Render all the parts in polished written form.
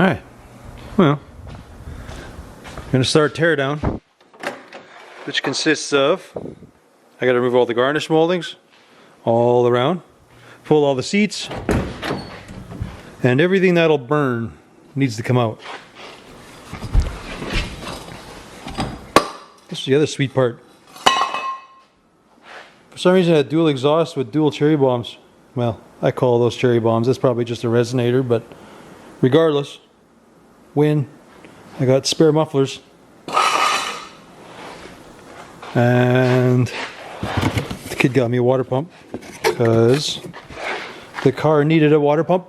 Alright, well, I'm going to start teardown, which consists of, I got to remove all the garnish moldings, all around, pull all the seats, and everything that'll burn needs to come out. This is the other sweet part. For some reason I had dual exhaust with dual cherry bombs. Well, I call those cherry bombs. That's probably just a resonator, but regardless, I got spare mufflers. And the kid got me a water pump because the car needed a water pump.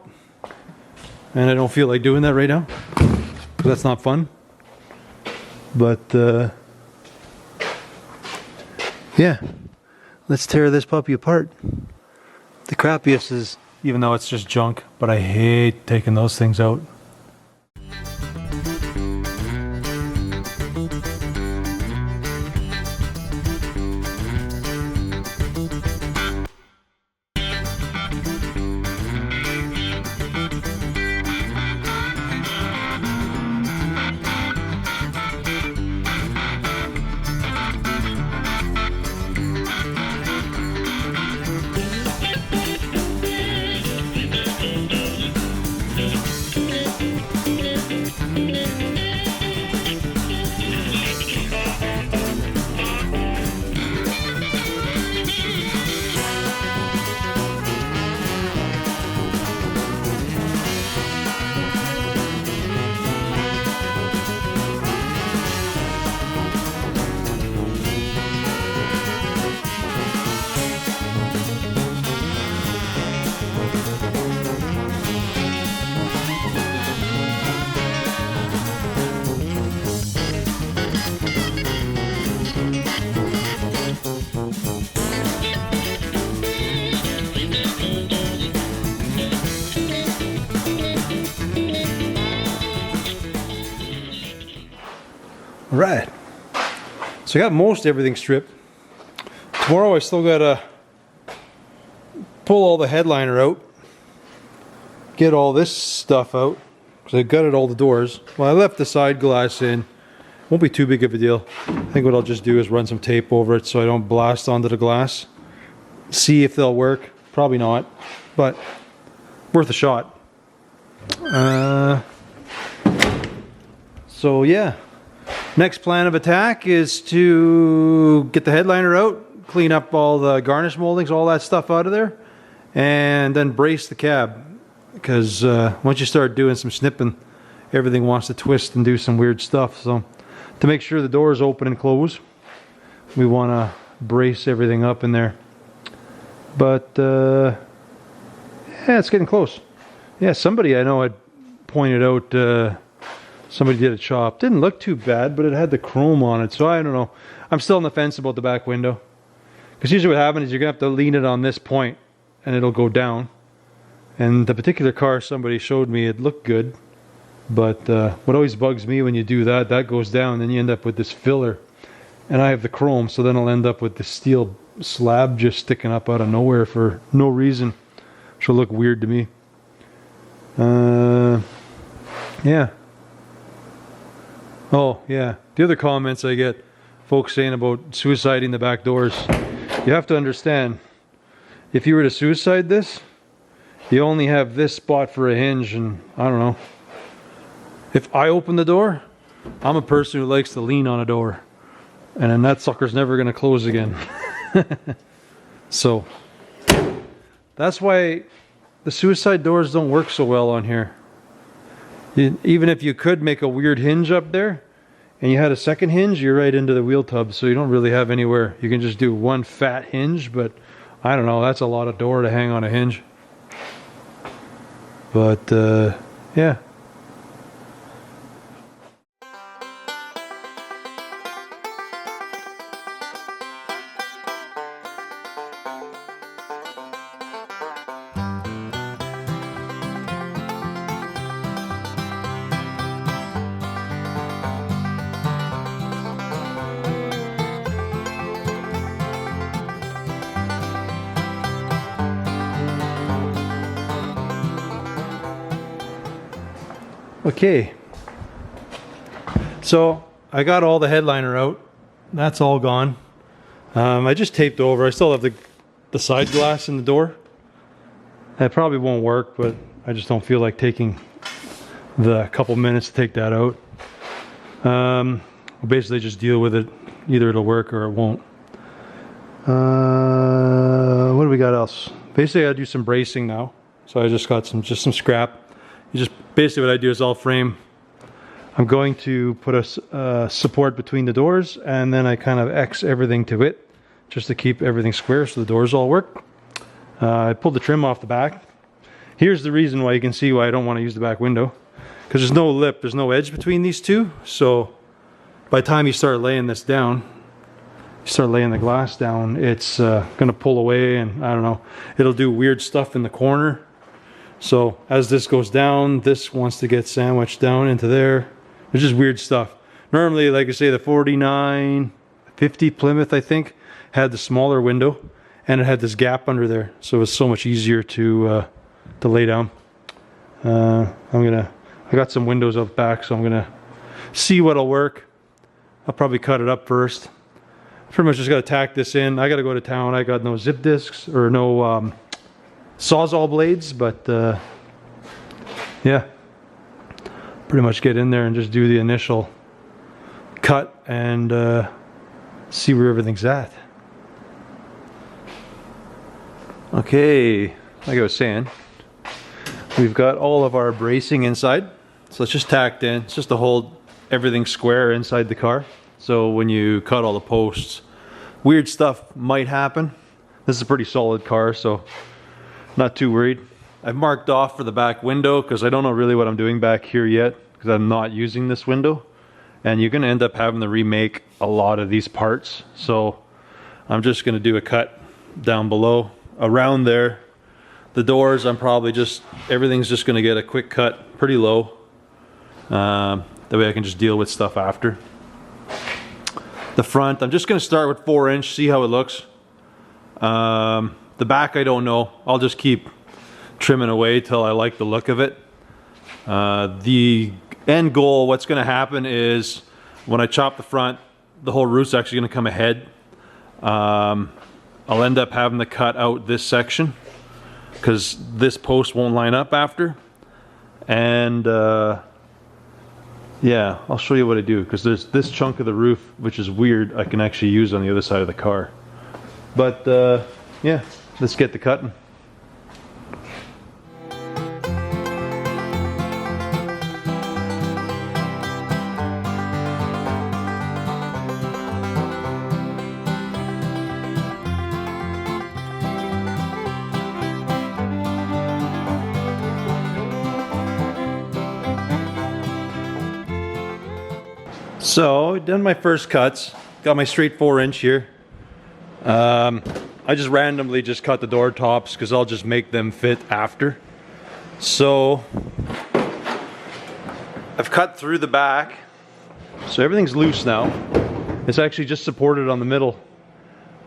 And I don't feel like doing that right now, because that's not fun. But, yeah, let's tear this puppy apart. The crappiest is, even though it's just junk, but I hate taking those things out. Right, so I got most everything stripped. Tomorrow I still gotta pull all the headliner out, get all this stuff out, because I gutted all the doors. Well, I left the side glass in. Won't be too big of a deal. I think what I'll just do is run some tape over it so I don't blast onto the glass. See if they'll work. Probably not, but worth a shot. So yeah. Next plan of attack is to get the headliner out, clean up all the garnish moldings, all that stuff out of there, and then brace the cab. Because once you start doing some snipping, everything wants to twist and do some weird stuff. So to make sure the doors open and close, we want to brace everything up in there. But yeah, it's getting close. Yeah, somebody I know had pointed out somebody did a chop. Didn't look too bad, but it had the chrome on it. So I don't know. I'm still on the fence about the back window. Because usually what happens is you're going to have to lean it on this point and it'll go down. And the particular car somebody showed me, it looked good. But what always bugs me when you do that, that goes down, then you end up with this filler. And I have the chrome, so then I'll end up with the steel slab just sticking up out of nowhere for no reason. Which will look weird to me. Yeah. Oh, yeah. The other comments I get, folks saying about suiciding the back doors. You have to understand, if you were to suicide this, you only have this spot for a hinge, and I don't know. If I open the door, I'm a person who likes to lean on a door. And then that sucker's never going to close again. So, that's why the suicide doors don't work so well on here. Even if you could make a weird hinge up there and you had a second hinge, you're right into the wheel tub, so you don't really have anywhere. You can just do one fat hinge, but I don't know, that's a lot of door to hang on a hinge. But yeah. Okay, so I got all the headliner out. That's all gone. I just taped over. I still have the side glass in the door. That probably won't work, but I just don't feel like taking the couple minutes to take that out. We'll basically just deal with it. Either it'll work or it won't. What do we got else? Basically, I do some bracing now. So I just got some scrap. Basically what I do is I'll frame. I'm going to put a support between the doors, and then I kind of X everything to it, just to keep everything square so the doors all work. I pulled the trim off the back. Here's the reason why you can see why I don't want to use the back window, because there's no lip, there's no edge between these two. So by the time you start laying this down, you start laying the glass down, it's going to pull away, and I don't know, it'll do weird stuff in the corner. So as this goes down, this wants to get sandwiched down into there. There's just weird stuff. Normally, like I say, the 4950 Plymouth, I think, had the smaller window, and it had this gap under there, so it was so much easier to lay down. I got some windows out back, so I'm gonna see what'll work. I'll probably cut it up first. Pretty much just gotta tack this in. I gotta go to town. I got no zip discs or no Sawzall blades, but yeah, pretty much get in there and just do the initial cut and see where everything's at. Okay, like I was saying, we've got all of our bracing inside, so it's just tacked in. It's just to hold everything square inside the car. So when you cut all the posts, weird stuff might happen. This is a pretty solid car, so not too worried. I've marked off for the back window because I don't know really what I'm doing back here yet, because I'm not using this window. And you're going to end up having to remake a lot of these parts. So I'm just going to do a cut down below. Around there, the doors, everything's just going to get a quick cut pretty low. That way I can just deal with stuff after. The front, I'm just going to start with 4-inch, see how it looks. The back, I don't know. I'll just keep trimming away till I like the look of it. The end goal, what's going to happen is when I chop the front, the whole roof's actually going to come ahead. I'll end up having to cut out this section because this post won't line up after. And yeah, I'll show you what I do, because there's this chunk of the roof, which is weird, I can actually use on the other side of the car. But yeah, let's get to cutting. So, done my first cuts. Got my straight 4-inch here. I just randomly just cut the door tops because I'll just make them fit after. So, I've cut through the back. So everything's loose now. It's actually just supported on the middle.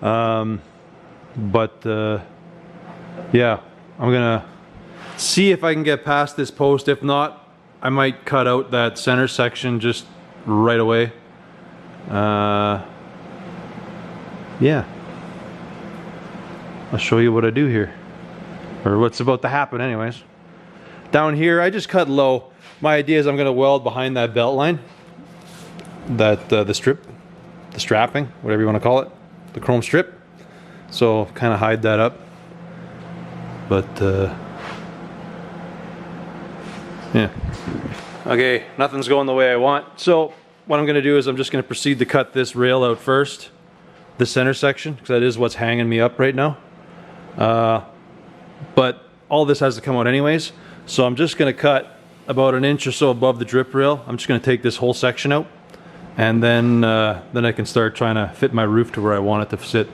Yeah, I'm gonna see if I can get past this post. If not, I might cut out that center section just right away. Yeah, I'll show you what I do here, or what's about to happen anyways. Down here I just cut low. My idea is I'm going to weld behind that belt line, that the strapping, whatever you want to call it, the chrome strip, so kind of hide that up. But yeah, okay, nothing's going the way I want. So what I'm going to do is I'm just going to proceed to cut this rail out first, the center section, because that is what's hanging me up right now. But all this has to come out anyways, so I'm just going to cut about 1 inch or so above the drip rail. I'm just going to take this whole section out, and then I can start trying to fit my roof to where I want it to sit.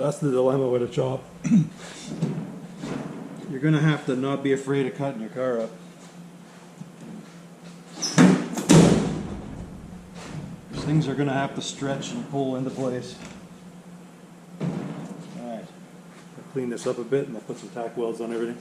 That's the dilemma with a chop. You're gonna have to not be afraid of cutting your car up. Things are gonna have to stretch and pull into place. Alright, I'll clean this up a bit and I'll put some tack welds on everything.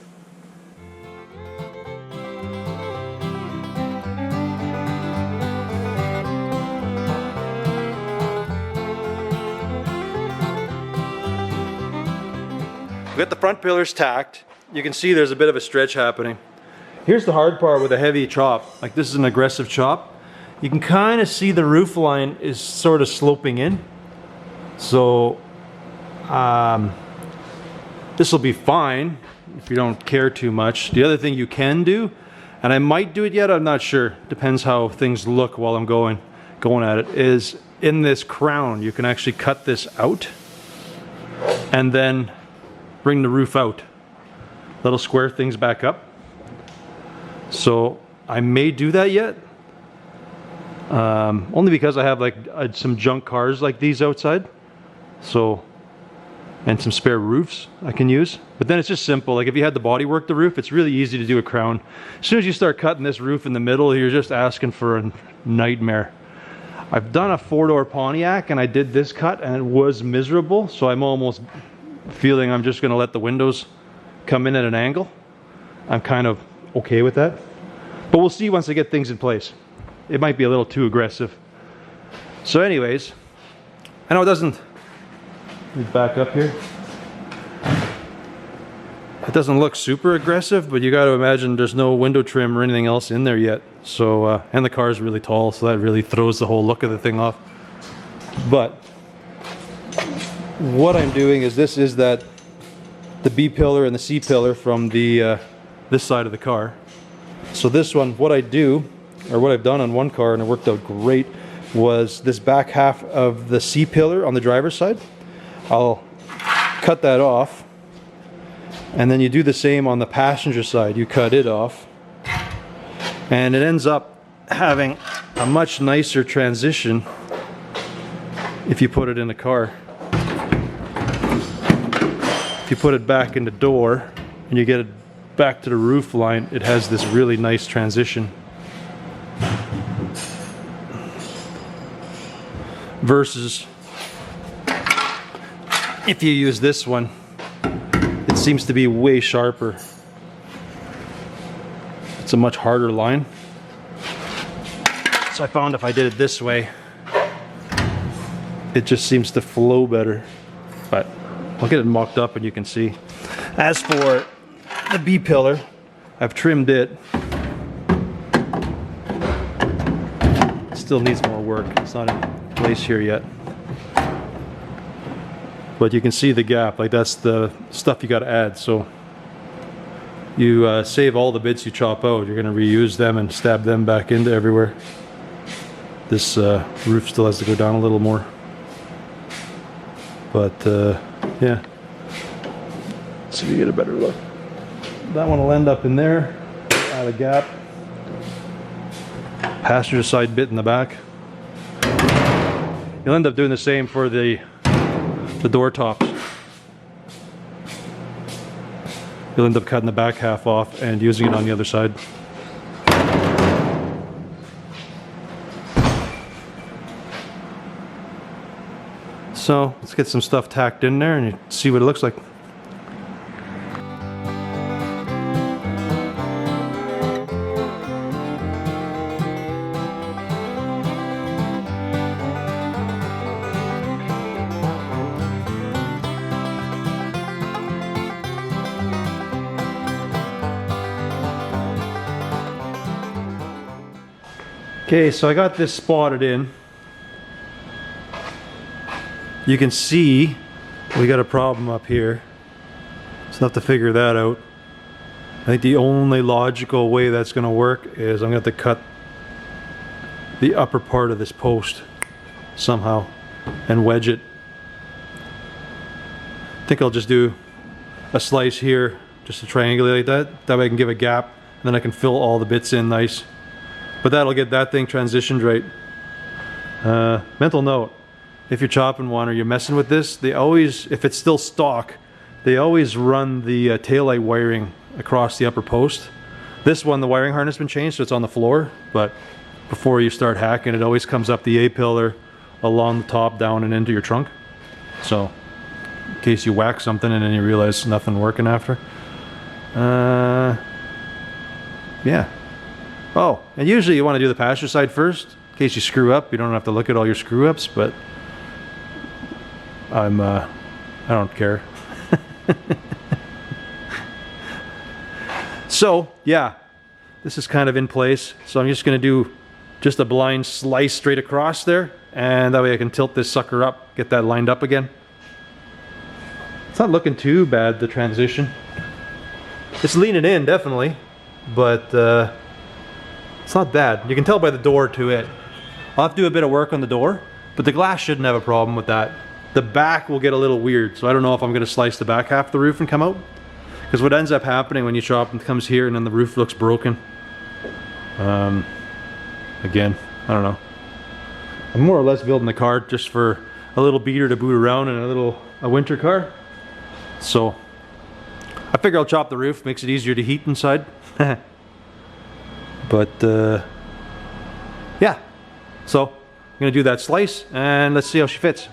We got the front pillars tacked. You can see there's a bit of a stretch happening. Here's the hard part with a heavy chop. Like, this is an aggressive chop. You can kind of see the roof line is sort of sloping in. So this will be fine if you don't care too much. The other thing you can do, and I might do it yet, I'm not sure, depends how things look while I'm going at it, is in this crown you can actually cut this out and then bring the roof out. That'll square things back up. So I may do that yet. Only because I have like some junk cars like these outside. So, and some spare roofs I can use. But then it's just simple. Like, if you had to body work the roof, it's really easy to do a crown. As soon as you start cutting this roof in the middle, you're just asking for a nightmare. I've done a 4-door Pontiac and I did this cut and it was miserable. So I'm almost feeling I'm just gonna let the windows come in at an angle. I'm kind of okay with that. But we'll see once I get things in place. It might be a little too aggressive. So anyways, I know it doesn't, let me back up here. It doesn't look super aggressive, but you got to imagine there's no window trim or anything else in there yet. So, and the car is really tall, so that really throws the whole look of the thing off. But what I'm doing is, this is the B pillar and the C pillar from the this side of the car. So this one, what I do, or what I've done on one car, and it worked out great, was this back half of the C pillar on the driver's side. I'll cut that off, and then you do the same on the passenger side. You cut it off, and it ends up having a much nicer transition if you put it in the car. If you put it back in the door and you get it back to the roof line, it has this really nice transition. Versus if you use this one, it seems to be way sharper. It's a much harder line. So I found if I did it this way, it just seems to flow better. But I'll get it mocked up and you can see. As for the B pillar, I've trimmed it. It still needs more work. It's not in place here yet. But you can see the gap. Like, that's the stuff you got to add. So you save all the bits you chop out. You're going to reuse them and stab them back into everywhere. This roof still has to go down a little more. But yeah. Let's see if you get a better look. That one will end up in there. Add a gap. Passenger side bit in the back. You'll end up doing the same for the door tops. You'll end up cutting the back half off and using it on the other side. So let's get some stuff tacked in there and you see what it looks like. Okay, so I got this spotted in. You can see we got a problem up here. So I'll have to figure that out. I think the only logical way that's going to work is I'm going to have to cut the upper part of this post somehow and wedge it. I think I'll just do a slice here just to triangulate that. That way I can give a gap and then I can fill all the bits in nice. But that'll get that thing transitioned right. Mental note, if you're chopping one or you're messing with this, they always, if it's still stock, they always run the taillight wiring across the upper post. This one, the wiring harness has been changed, so it's on the floor, but before you start hacking, it always comes up the A-pillar along the top, down and into your trunk. So, in case you whack something and then you realize nothing working after. Yeah. Oh, and usually you want to do the passenger side first, in case you screw up. You don't have to look at all your screw ups, but I don't care. So, yeah, this is kind of in place. So I'm just going to do just a blind slice straight across there, and that way I can tilt this sucker up, get that lined up again. It's not looking too bad, the transition. It's leaning in, definitely, but it's not bad. You can tell by the door to it. I'll have to do a bit of work on the door, but the glass shouldn't have a problem with that. The back will get a little weird, so I don't know if I'm going to slice the back half of the roof and come out. Because what ends up happening when you chop and comes here and then the roof looks broken. Again, I don't know. I'm more or less building the car just for a little beater to boot around and a winter car. So I figure I'll chop the roof, makes it easier to heat inside. But yeah, so I'm gonna do that slice and let's see how she fits.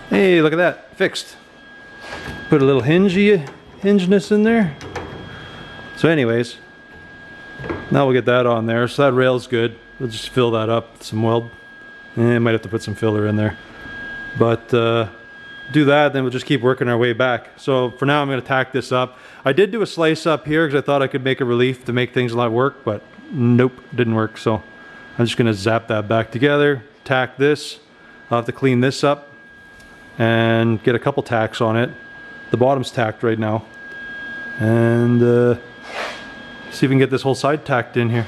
Hey, look at that, fixed. Put a little hingeness in there. So anyways, now we'll get that on there. So that rail's good. We'll just fill that up with some weld. And might have to put some filler in there. But do that, then we'll just keep working our way back. So for now I'm going to tack this up. I did do a slice up here because I thought I could make a relief to make things a lot work, but nope, didn't work. So I'm just going to zap that back together, tack this. I'll have to clean this up and get a couple tacks on it. The bottom's tacked right now. And see if we can get this whole side tacked in here.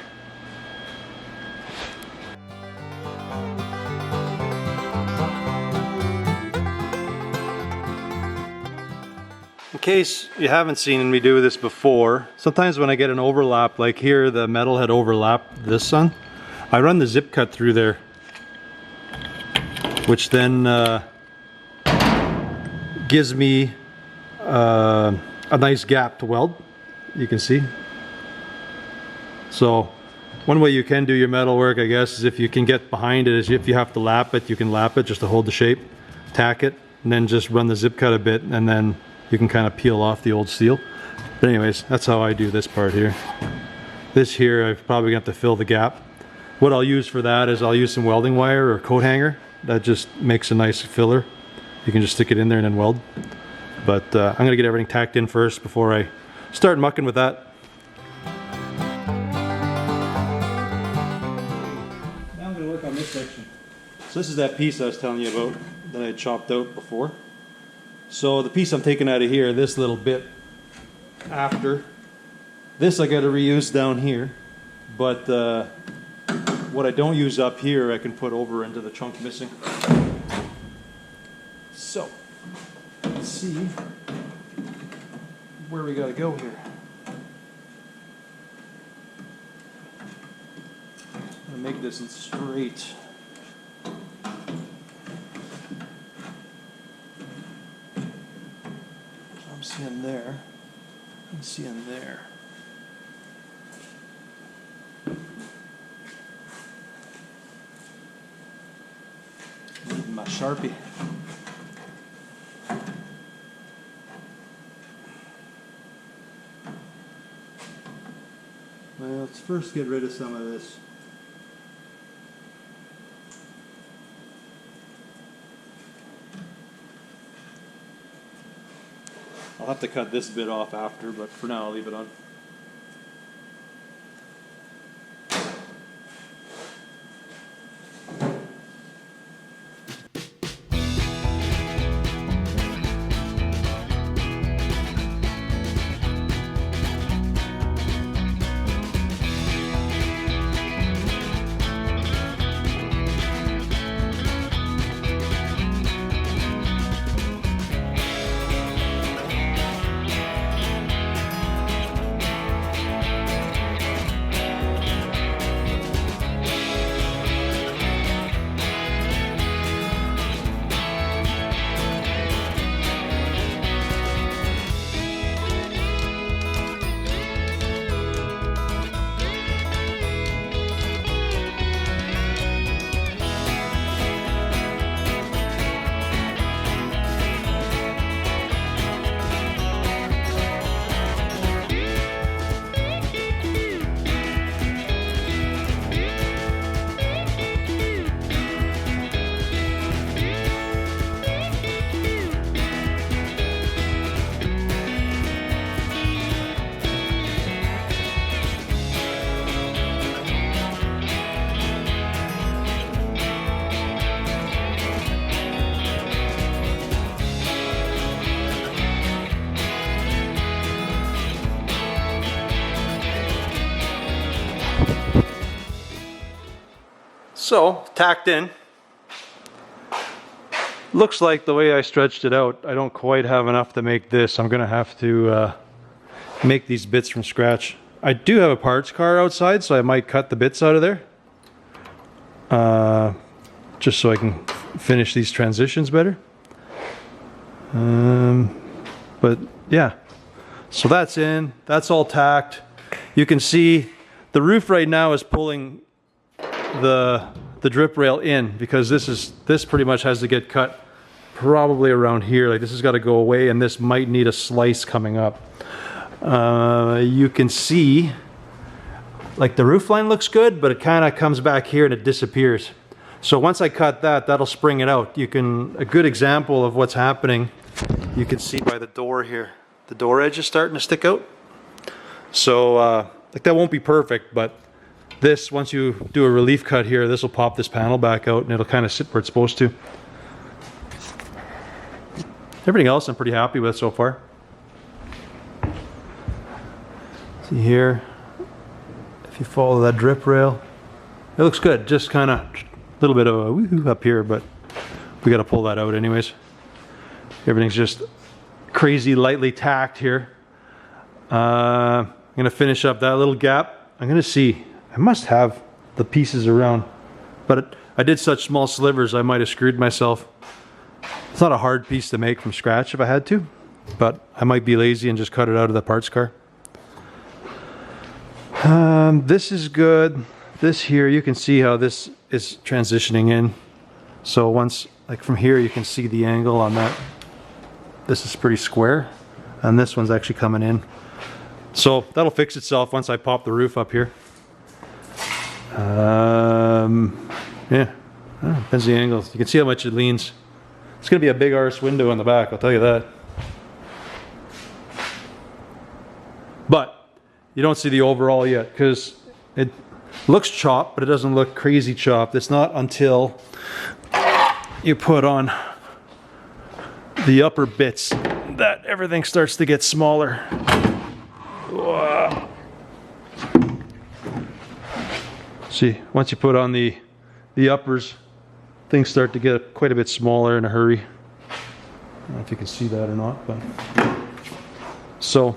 In case you haven't seen me do this before, sometimes when I get an overlap, like here the metal had overlapped this one, I run the zip cut through there, which then gives me a nice gap to weld, you can see. So one way you can do your metal work, I guess, is if you can get behind it, is if you have to lap it, you can lap it just to hold the shape, tack it, and then just run the zip cut a bit, and then you can kind of peel off the old steel. But anyways, that's how I do this part here. This here, I'm probably gonna have to fill the gap. What I'll use for that is I'll use some welding wire or coat hanger. That just makes a nice filler. You can just stick it in there and then weld. But I'm gonna get everything tacked in first before I start mucking with that. Now I'm gonna work on this section. So this is that piece I was telling you about that I had chopped out before. So the piece I'm taking out of here, this little bit after, this I gotta reuse down here, but what I don't use up here I can put over into the chunk missing. So, let's see where we gotta go here. I'm gonna make this straight. I'm seeing there. I'm seeing there. Need my Sharpie. Well, let's first get rid of some of this. I'll have to cut this bit off after, but for now I'll leave it on. So, tacked in. Looks like the way I stretched it out, I don't quite have enough to make this. I'm gonna have to make these bits from scratch. I do have a parts car outside, so I might cut the bits out of there. Just so I can finish these transitions better. But yeah, so that's in, that's all tacked. You can see the roof right now is pulling the drip rail in, because this pretty much has to get cut probably around here. Like, this has got to go away, and this might need a slice coming up. You can see like the roof line looks good, but it kind of comes back here and it disappears. So once I cut that, that'll spring it out. A good example of what's happening, you can see by the door here. The door edge is starting to stick out. So like, that won't be perfect, but this, once you do a relief cut here, this will pop this panel back out and it'll kind of sit where it's supposed to. Everything else I'm pretty happy with so far. See here, if you follow that drip rail, it looks good. Just kind of a little bit of a woohoo up here, but we got to pull that out anyways. Everything's just crazy lightly tacked here. I'm going to finish up that little gap. I'm going to see, I must have the pieces around, but I did such small slivers I might have screwed myself. It's not a hard piece to make from scratch if I had to, but I might be lazy and just cut it out of the parts car. This is good. This here, you can see how this is transitioning in. So once, like from here, you can see the angle on that. This is pretty square, and this one's actually coming in. So that'll fix itself once I pop the roof up here. Yeah, depends the angle. You can see how much it leans. It's gonna be a big arse window in the back, I'll tell you that. But you don't see the overall yet, because it looks chopped, but it doesn't look crazy chopped. It's not until you put on the upper bits that everything starts to get smaller. Whoa. See, once you put on the uppers, things start to get quite a bit smaller in a hurry. I don't know if you can see that or not, but so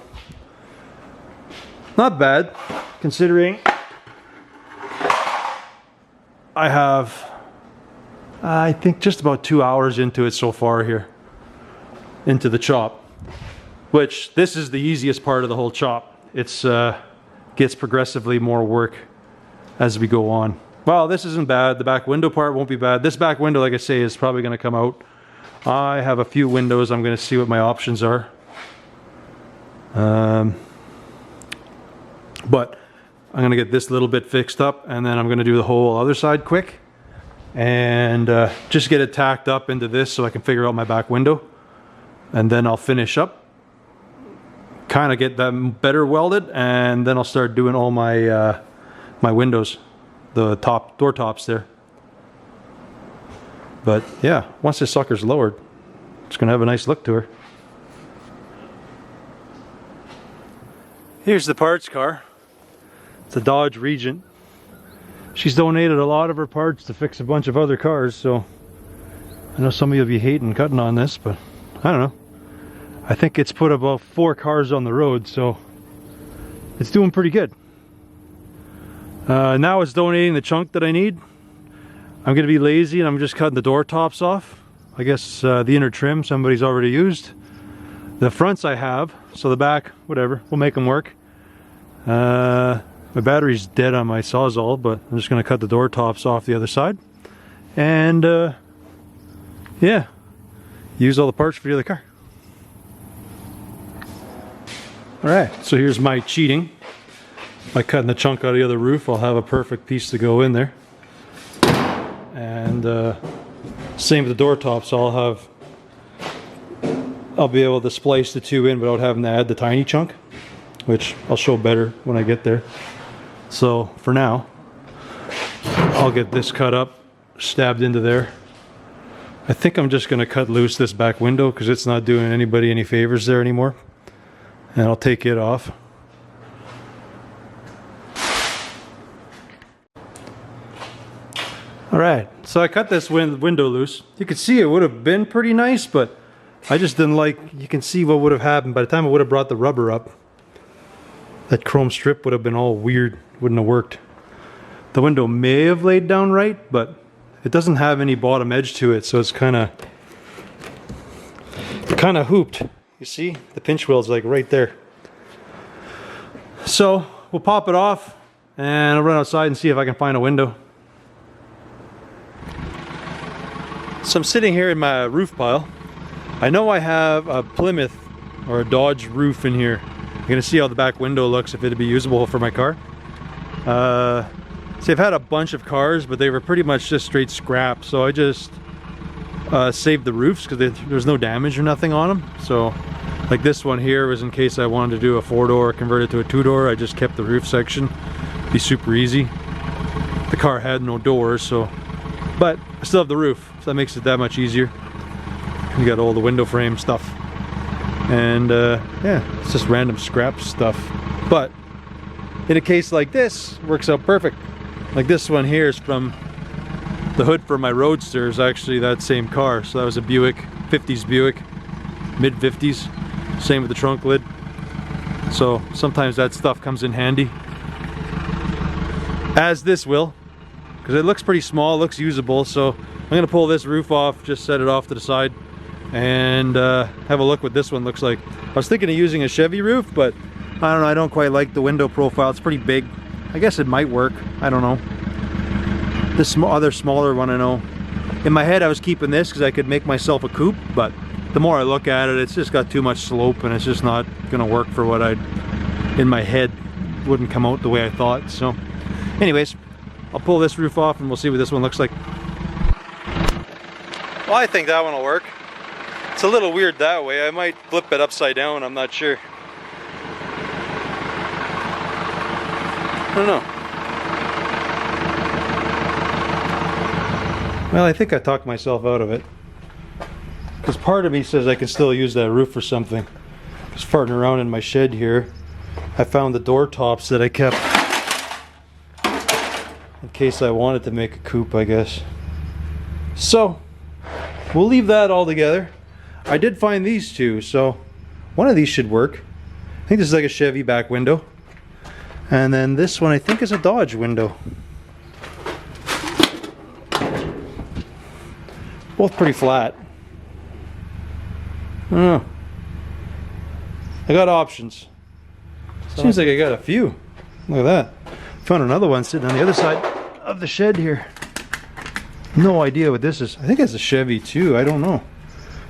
not bad, considering I have, I think, just about 2 hours into it so far here, into the chop, which this is the easiest part of the whole chop. It's gets progressively more work as we go on. Well, this isn't bad. The back window part won't be bad. This back window, like I say, is probably going to come out. I have a few windows. I'm going to see what my options are. But I'm going to get this little bit fixed up, and then I'm going to do the whole other side quick, and just get it tacked up into this so I can figure out my back window, and then I'll finish up, kind of get them better welded, and then I'll start doing all my my windows, the top door tops there. But yeah, once this sucker's lowered, it's going to have a nice look to her. Here's the parts car. It's a Dodge Regent. She's donated a lot of her parts to fix a bunch of other cars, so I know some of you will be hating cutting on this, but I don't know. I think it's put about 4 cars on the road, so it's doing pretty good. Now it's donating the chunk that I need. I'm going to be lazy and I'm just cutting the door tops off. I guess the inner trim somebody's already used. The fronts I have, so the back, whatever, we'll make them work. My battery's dead on my Sawzall, but I'm just going to cut the door tops off the other side. And yeah, use all the parts for the other car. Alright, so here's my cheating. By cutting the chunk out of the other roof, I'll have a perfect piece to go in there. And same with the door tops, I'll be able to splice the 2 in without having to add the tiny chunk, which I'll show better when I get there. So for now, I'll get this cut up, stabbed into there. I think I'm just going to cut loose this back window because it's not doing anybody any favors there anymore. And I'll take it off. All right, so I cut this window loose. You could see it would have been pretty nice, but I just didn't like, you can see what would have happened. By the time I would have brought the rubber up, that chrome strip would have been all weird, wouldn't have worked. The window may have laid down right, but it doesn't have any bottom edge to it, so it's kind of hooped. You see, the pinch wheel's like right there. So we'll pop it off and I'll run outside and see if I can find a window. So I'm sitting here in my roof pile. I know I have a Plymouth or a Dodge roof in here. You're gonna see how the back window looks if it'd be usable for my car. See, I've had a bunch of cars, but they were pretty much just straight scrap. So I just saved the roofs because there's no damage or nothing on them. So like this one here was in case I wanted to do a 4-door, convert it to a 2-door. I just kept the roof section. Be super easy. The car had no doors, so, but I still have the roof, so that makes it that much easier. You got all the window frame stuff. And yeah, it's just random scrap stuff. But in a case like this, it works out perfect. Like this one here is from the hood for my Roadster is actually that same car. So that was a Buick, 50s Buick, mid 50s. Same with the trunk lid. So sometimes that stuff comes in handy. As this will, because it looks pretty small, looks usable. So I'm gonna pull this roof off, just set it off to the side, and have a look what this one looks like. I was thinking of using a Chevy roof, but I don't know, I don't quite like the window profile. It's pretty big. I guess it might work, I don't know. This other smaller one, I know. In my head I was keeping this because I could make myself a coupe, but the more I look at it, it's just got too much slope and it's just not gonna work for what in my head wouldn't come out the way I thought. So anyways, I'll pull this roof off and we'll see what this one looks like. Well, I think that one will work. It's a little weird that way. I might flip it upside down, I'm not sure. I don't know. Well, I think I talked myself out of it. Because part of me says I can still use that roof for something. Just farting around in my shed here, I found the door tops that I kept in case I wanted to make a coupe, I guess. So, we'll leave that all together. I did find these two, so one of these should work. I think this is like a Chevy back window. And then this one I think is a Dodge window. Both pretty flat. I don't know. I got options. Seems like I got a few. Look at that. Found another one sitting on the other side of the shed here. No idea what this is. I think it's a Chevy too. I don't know.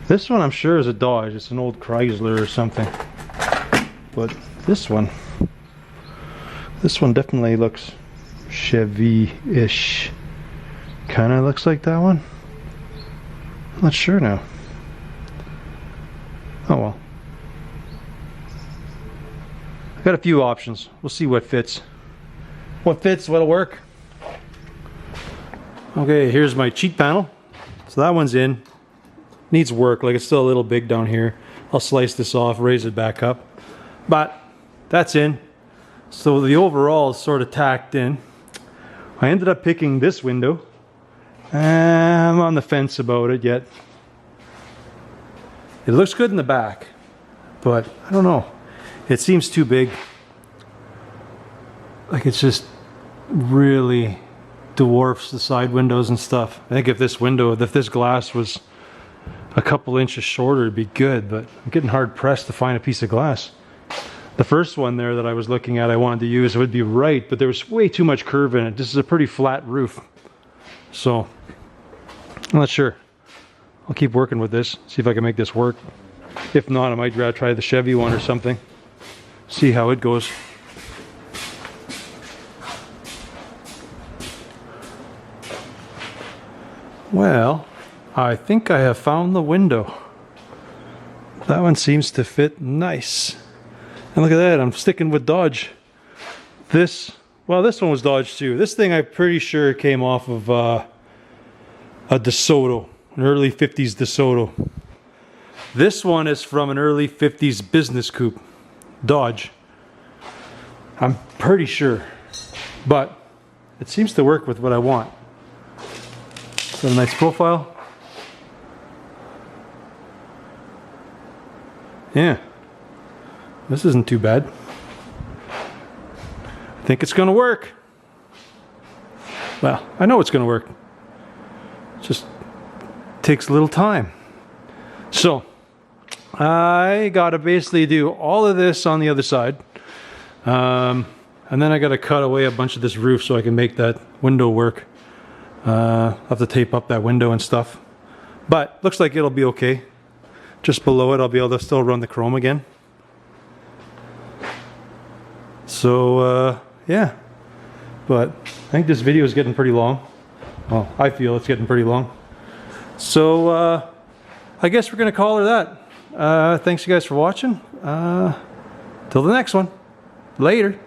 This one I'm sure is a Dodge. It's an old Chrysler or something. But this one definitely looks Chevy-ish. Kind of looks like that one. I'm not sure now. Oh well. I got a few options. We'll see what fits. What fits, what'll work. Okay, here's my cheek panel. So that one's in. Needs work, like it's still a little big down here. I'll slice this off, raise it back up. But that's in. So the overall is sort of tacked in. I ended up picking this window. I'm on the fence about it yet. It looks good in the back, but I don't know. It seems too big. Like it's just really dwarfs the side windows and stuff. I think if this glass was a couple inches shorter, it'd be good, but I'm getting hard pressed to find a piece of glass. The first one there that I was looking at, I wanted to use, it would be right, but there was way too much curve in it. This is a pretty flat roof. So, I'm not sure. I'll keep working with this, see if I can make this work. If not, I might try the Chevy one or something. See how it goes. Well, I think I have found the window. That one seems to fit nice. And look at that, I'm sticking with Dodge. This one was Dodge too. This thing I'm pretty sure came off of a DeSoto, an early 50s DeSoto. This one is from an early 50s business coupe, Dodge. I'm pretty sure, but it seems to work with what I want. Got a nice profile. Yeah, this isn't too bad. I think it's gonna work. Well, I know it's gonna work. It just takes a little time. So I gotta basically do all of this on the other side. And then I gotta cut away a bunch of this roof so I can make that window work. I'll have to tape up that window and stuff. But looks like it'll be okay. Just below it, I'll be able to still run the chrome again. So, yeah. But I think this video is getting pretty long. Well, I feel it's getting pretty long. So, I guess we're going to call her that. Thanks you guys for watching. Till the next one. Later.